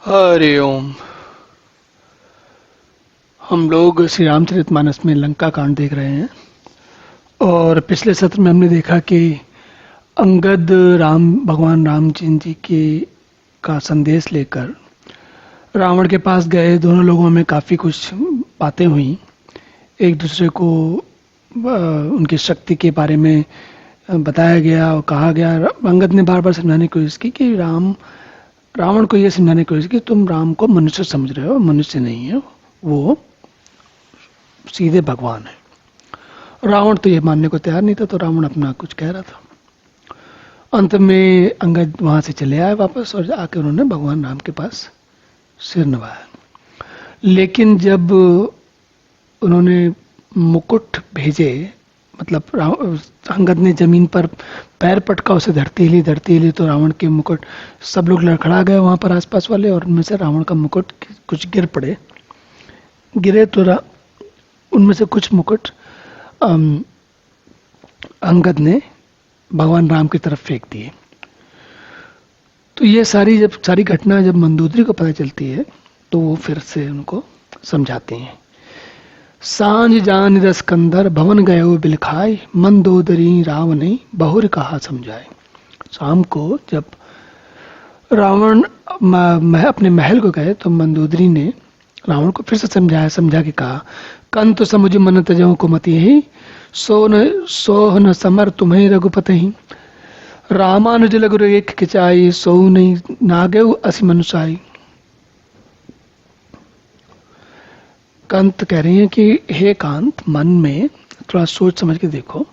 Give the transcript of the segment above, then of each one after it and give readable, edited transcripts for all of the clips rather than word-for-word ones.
हरि ओम। हम लोग श्री रामचरितमानस में लंका कांड देख रहे हैं और पिछले सत्र में हमने देखा कि अंगद भगवान रामचंद्र जी के का संदेश लेकर रावण के पास गए। दोनों लोगों में काफ़ी कुछ बातें हुई, एक दूसरे को उनकी शक्ति के बारे में बताया गया और कहा गया। अंगद ने बार बार समझाने की कोशिश की कि रावण को यह समझाने की कोशिश की तुम राम को मनुष्य समझ रहे हो, मनुष्य नहीं है, वो सीधे भगवान है। रावण तो ये मानने को तैयार नहीं था, तो रावण अपना कुछ कह रहा था। अंत में अंगद वहां से चले आए वापस और आके उन्होंने भगवान राम के पास सिर नवाया। लेकिन जब उन्होंने मुकुट भेजे, मतलब अंगद ने जमीन पर पैर पटका, उसे धरती हिली तो रावण के मुकुट, सब लोग लड़खड़ा गए वहां पर आसपास वाले, और उनमें से रावण का मुकुट कुछ गिरे तो उनमें से कुछ मुकुट अंगद ने भगवान राम की तरफ फेंक दिए। तो ये सारी घटना जब मंदोदरी को पता चलती है तो वो फिर से उनको समझाते हैं। सांझ जान रस कंदर भवन गयो बिलखाय, मंदोदरी रावण बहुर कहा समझाए। शाम को जब रावण अपने महल को गए तो मंदोदरी ने रावण को फिर से समझा के कहा, कंत समुझ मन तजो को मति ही, सोह न समर तुम्हें रघुपति ही, रामानुज लगुर एक खिंचाई, सो नहीं नागेव असि मनुसाई। कंत कह रही हैं कि हे कांत, मन में थोड़ा सोच समझ के देखो,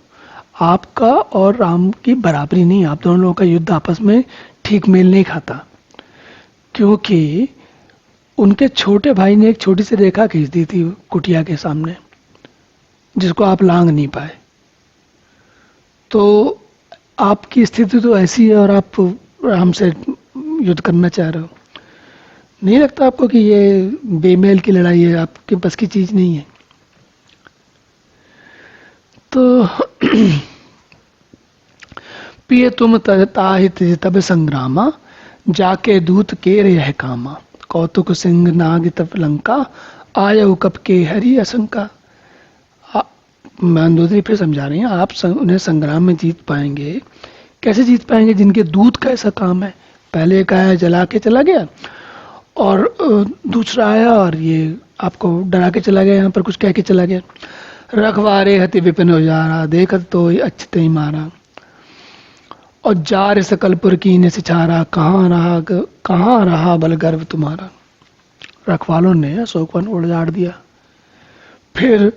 आपका और राम की बराबरी नहीं, आप दोनों लोगों का युद्ध आपस में ठीक मेल नहीं खाता, क्योंकि उनके छोटे भाई ने एक छोटी सी रेखा खींच दी थी कुटिया के सामने, जिसको आप लांघ नहीं पाए। तो आपकी स्थिति तो ऐसी है और आप राम से युद्ध करना चाह रहे हो। नहीं लगता आपको कि ये बेमेल की लड़ाई है, आपके बस की चीज नहीं है? तो पिए तुम ताहित तब संग्रामा, जाके दूत के रे कामा, कौतुक सिंह नाग तब लंका, आय कप के हरि आशंका। मंदोदरी फिर समझा रही हैं, आप उन्हें संग्राम में जीत पाएंगे, कैसे जीत पाएंगे जिनके दूत का ऐसा काम है। पहले एक आया जला के चला गया और दूसरा आया और ये आपको डरा के चला गया, यहाँ पर कुछ कह के चला गया। रखवारे हति विपिन उजारा, देखत तो अच्छते ही मारा, और जार सकलपुर की ने सिछारा, कहाँ रहा बल गर्व तुम्हारा। रखवालों ने अशोकवन उजाड़ दिया, फिर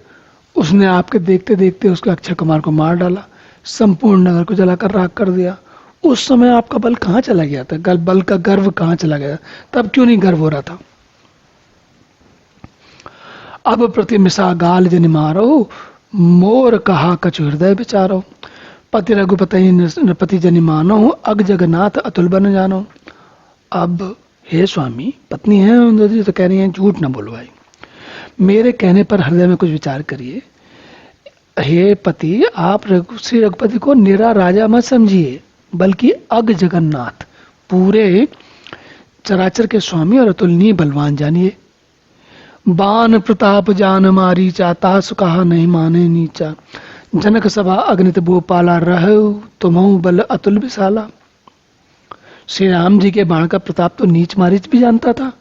उसने आपके देखते देखते उसके अक्षय कुमार को मार डाला, संपूर्ण नगर को जलाकर राख कर दिया। उस समय आपका बल कहाँ चला गया था? बल का गर्व कहाँ चला गया? तब क्यों नहीं गर्व हो रहा था? अब प्रतिमिषा गाल जन मारो, मोर कहा कछु हृदय विचारो, पति रघुपति नृपति जनि मानो, अग जगन्नाथ अतुल बन जानो। अब हे स्वामी, पत्नी है तो कह रही है झूठ ना बोलो भाई, मेरे कहने पर हृदय में कुछ विचार करिए। हे पति, आप श्री रघुपति को निरा राजा मत समझिए, बल्कि अग जगन्नाथ, पूरे चराचर के स्वामी और अतुलनीय बलवान जानिए। बान प्रताप जान मारीचा, तासु कहा नहीं माने नीचा, जनक सभा अग्नित भोपाला, रहु तुम्हु बल अतुल विशाला। श्री राम जी के बाण का प्रताप तो नीच मारीच भी जानता था,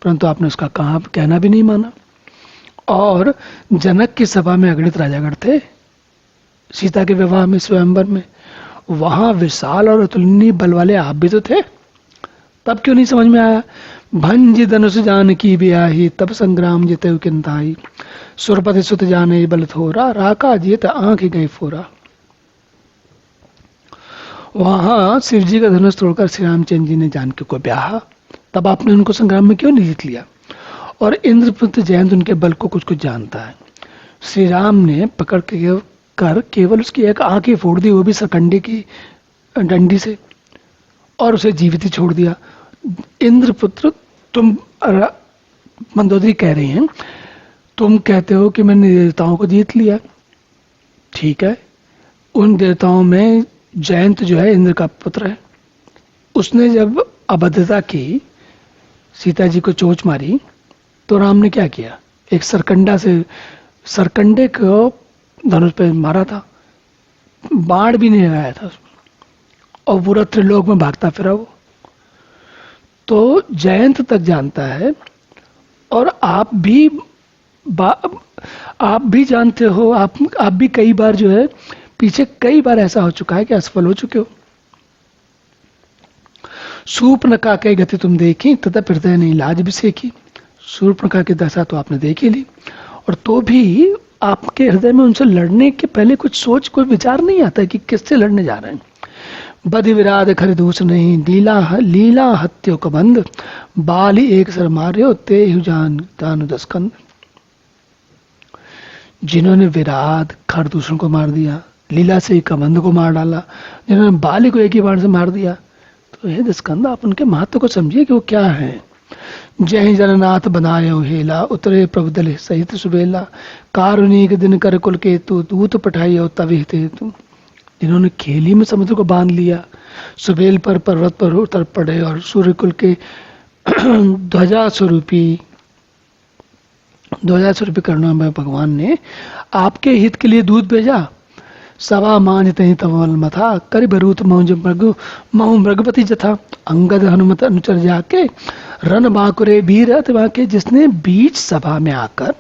परंतु आपने उसका कहना भी नहीं माना। और जनक की सभा में अगणित राजागण थे, सीता के विवाह में, स्वयंवर में, वहां विशाल और अतुलनीय बल वाले आप भी तो थे, तब क्यों नहीं समझ में आया? भंज धनुष जान की ब्याही, तब संग्राम जिते किंताई, सुरपति सुत जाने बल थोरा, राका जीत आंख गई फोरा। वहां शिव जी का धनुष तोड़कर श्री रामचंद्र जी ने जानकी को ब्याहा, तब आपने उनको संग्राम में क्यों नहीं जीत लिया? और इंद्रपुत्र जयंत उनके बल को कुछ कुछ जानता है। श्री राम ने पकड़ कर केवल उसकी एक आंख ही फोड़ दी, वो भी सरकंडी की डंडी से, और उसे जीवित ही छोड़ दिया। इंद्रपुत्र, तुम, मंदोदरी कह रही हैं, तुम कहते हो कि मैंने देवताओं को जीत लिया, ठीक है, उन देवताओं में जयंत जो है इंद्र का पुत्र है, उसने जब अभद्रता की सीता जी को चोंच मारी तो राम ने क्या किया, एक सरकंडे को धनुष पे मारा था, बाण भी नहीं लगाया था उसमें, और पूरा त्रिलोक में भागता फिरा वो। तो जयंत तक जानता है, और आप भी जानते हो, आप भी कई बार जो है पीछे कई बार ऐसा हो चुका है कि असफल हो चुके हो। शूर्पणखा के गति तुम देखी तथा हृदय नहीं लाज भी सेखी। शूर्पणखा की दशा तो आपने देख ही ली, और तो भी आपके हृदय में उनसे लड़ने के पहले कुछ सोच, कोई विचार नहीं आता कि किससे लड़ने जा रहे हैं। बद विराध खरिदूस नहीं, लीला हत्यो का बंद, बाली एक सर मार्यो ते जान तानु दस्कंद। जिन्होंने विराट खरदूषण को मार दिया, लीला से कबंध को मार डाला, जिन्होंने बाली को एक ही बाण से मार दिया, तो हे दस्कंद आप उनके महत्व को समझिए कि वो क्या है। जय जननाथ बनायो हेला, उतरे प्रभुदल सहित सुबेला, कारुणिक दिन कर कुल के तू दूत पठाइयो तभी तू। जिन्होंने खेली में समुद्र को बांध लिया, सुबेल पर पर्वत पर उतर पड़े, और सूर्यकुल के ध्वजा स्वरूपी करुणा में भगवान ने आपके हित के लिए दूध भेजा। सवा मांझते ही तवल मथा, कर बरूत महु मृगपति जथा। अंगद हनुमत अनुचर जाके, रन बाकुरे वीर अति बाके। जिसने बीच सभा में आकर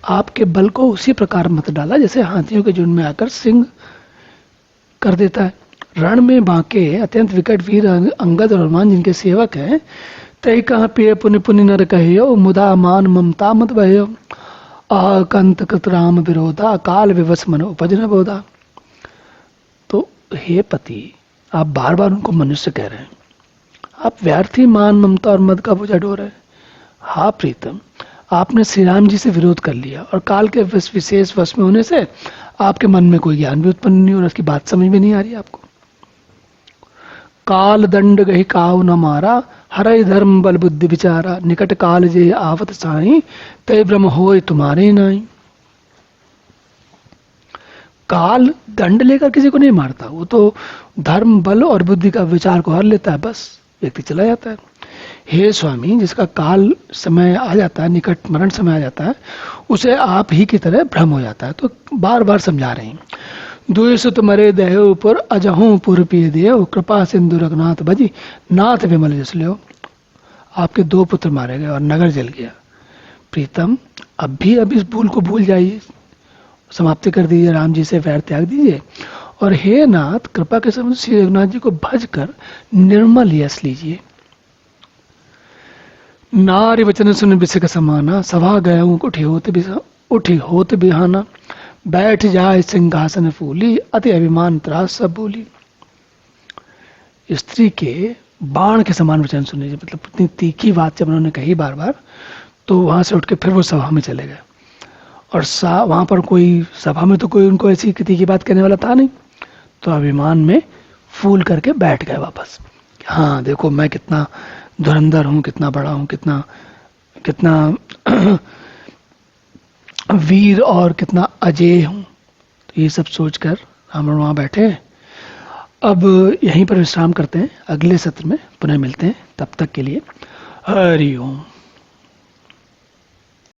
आपके बल को उसी प्रकार मत डाला जैसे हाथियों के झुंड में आकर सिंह कर देता है। रण में बांके अत्यंत विकट वीर अंगद और हनुमान जिनके सेवक हैं, तय कहाँ पे पुण्य पुण्य नर कहियो, मुदा मान ममता मत बहियो। अकंत कृत राम विरोधा, काल विवश मन उपज न बोधा। तो हे पति, आप बार बार उनको मनुष्य कह रहे हैं, आप व्यर्थी मान ममता और मद का बोझा ढो रहे हैं। हाँ प्रीतम, आपने श्री राम जी से विरोध कर लिया, और काल के विशेष वश में होने से आपके मन में कोई ज्ञान भी उत्पन्न नहीं हो रहा, उसकी बात समझ में नहीं आ रही आपको। काल दंड गही काव न मारा, हरय धर्म बल बुद्धि विचारा। निकट काल जे आवत साई, तय ब्रह्म होय तुम्हारे नाई। काल दंड लेकर किसी को नहीं मारता, वो तो धर्म बल और बुद्धि का विचार को हर लेता है, बस व्यक्ति चला जाता है। हे स्वामी, जिसका काल समय आ जाता है, निकट मरण समय आ जाता है, उसे आप ही की तरह भ्रम हो जाता है। तो बार बार समझा रहे हैं। दुईसुत मरे देहो पुर, अजहू पुर पिय देव, कृपा सिंधु रघुनाथ भजी, नाथ विमल जस ल्यो। आपके 2 पुत्र मारे गए और नगर जल गया। प्रीतम, अब इस भूल को भूल जाइए, समाप्ति कर दीजिए, राम जी से वैर त्याग दीजिए, और हे नाथ कृपा के समुद्र श्री रघुनाथ जी को भज कर निर्मल यश लीजिए। नारी वचन सुन बिसक समाना, सभा गया उठी होत बिहाना। बैठ जाए सिंहासन फूली, अति अभिमान त्रास सब बोली। स्त्री के बाण के समान वचन सुन लीजिए, मतलब इतनी तीखी बात जब उन्होंने कही बार बार, तो वहां से उठ के फिर वो सभा में चले गए। और वहां पर कोई सभा में तो कोई उनको ऐसी तीखी बात कहने वाला था नहीं, तो अभिमान में फूल करके बैठ गए वापस। हाँ देखो मैं कितना धुरंधर हूँ, कितना बड़ा हूँ, कितना वीर और कितना अजेय हूँ। तो ये सब सोचकर रावण वहाँ बैठे। अब यहीं पर विश्राम करते हैं, अगले सत्र में पुनः मिलते हैं, तब तक के लिए हरि ओम।